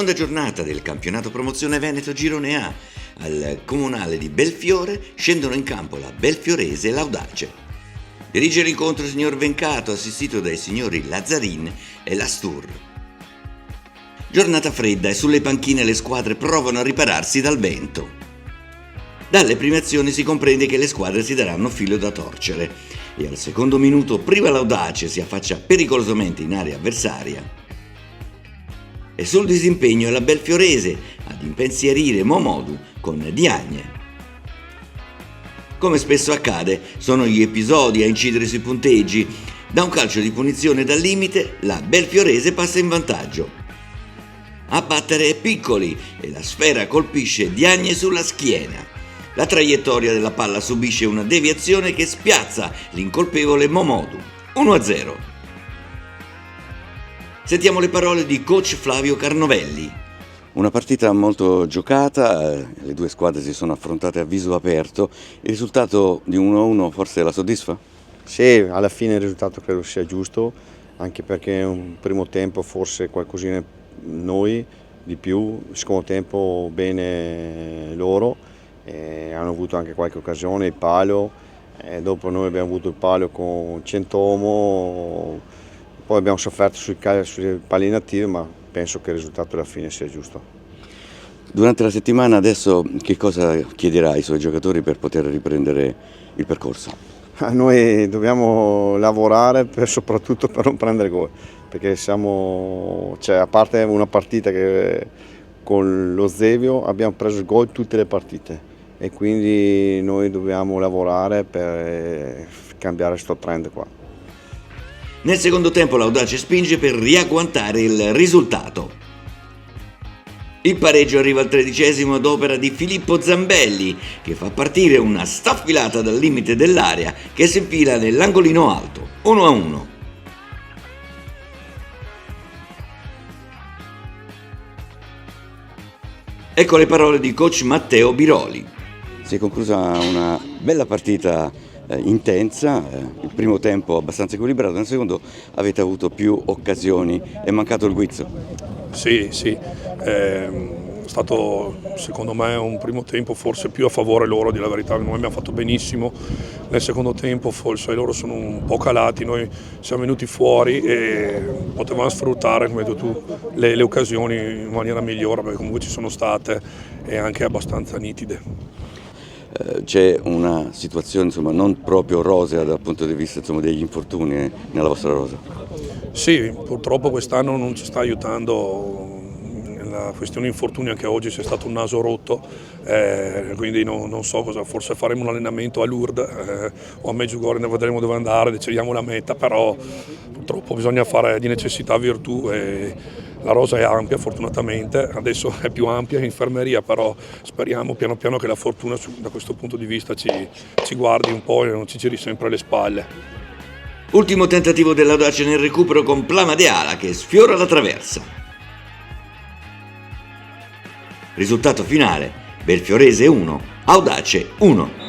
seconda giornata del campionato promozione Veneto Girone A. Al comunale di Belfiore scendono in campo la Belfiorese e l'Audace. Dirige l'incontro il signor Vencato, assistito dai signori Lazzarin e Lastur. Giornata fredda e sulle panchine le squadre provano a ripararsi dal vento. Dalle prime azioni si comprende che le squadre si daranno filo da torcere e al secondo minuto prima l'Audace si affaccia pericolosamente in area avversaria e sul disimpegno è la Belfiorese ad impensierire Momodu con Diagne. Come spesso accade, sono gli episodi a incidere sui punteggi. Da un calcio di punizione dal limite, la Belfiorese passa in vantaggio. A battere è Piccoli e la sfera colpisce Diagne sulla schiena. La traiettoria della palla subisce una deviazione che spiazza l'incolpevole Momodu. 1-0. Sentiamo le parole di coach Flavio Carnovelli. Una partita molto giocata, le due squadre si sono affrontate a viso aperto. Il risultato di 1-1 forse la soddisfa? Sì, alla fine il risultato credo sia giusto, anche perché un primo tempo forse qualcosina noi di più, secondo tempo bene loro, hanno avuto anche qualche occasione, il palo, dopo noi abbiamo avuto il palo con Centomo. Poi abbiamo sofferto sui pali inattivi, ma penso che il risultato alla fine sia giusto. Durante la settimana adesso che cosa chiederà ai suoi giocatori per poter riprendere il percorso? Noi dobbiamo lavorare soprattutto per non prendere gol, perché a parte una partita che con lo Zevio abbiamo preso il gol tutte le partite e quindi noi dobbiamo lavorare per cambiare questo trend qua. Nel secondo tempo l'Audace spinge per riagguantare il risultato. Il pareggio arriva al 13° ad opera di Filippo Zambelli, che fa partire una staffilata dal limite dell'area che si infila nell'angolino alto. 1-1. Ecco le parole di coach Matteo Biroli. Si è conclusa una bella partita intensa, il primo tempo abbastanza equilibrato, nel secondo avete avuto più occasioni, è mancato il guizzo? Sì, è stato secondo me un primo tempo forse più a favore loro, di la verità. Noi abbiamo fatto benissimo, nel secondo tempo forse loro sono un po' calati, noi siamo venuti fuori e potevamo sfruttare, come hai detto tu, le occasioni in maniera migliore, perché comunque ci sono state e anche abbastanza nitide. C'è una situazione non proprio rosea dal punto di vista degli infortuni nella vostra rosa? Sì, purtroppo quest'anno non ci sta aiutando la questione infortuni, anche oggi c'è stato un naso rotto, quindi non so cosa, forse faremo un allenamento a Lourdes o a Medjugorje, ne vedremo dove andare, decidiamo la meta, però purtroppo bisogna fare di necessità virtù e la rosa è ampia fortunatamente, adesso è più ampia in infermeria, però speriamo piano piano che la fortuna da questo punto di vista ci guardi un po' e non ci giri sempre alle spalle. Ultimo tentativo dell'Audace nel recupero con Plama De Ala che sfiora la traversa. Risultato finale: Belfiorese 1, Audace 1.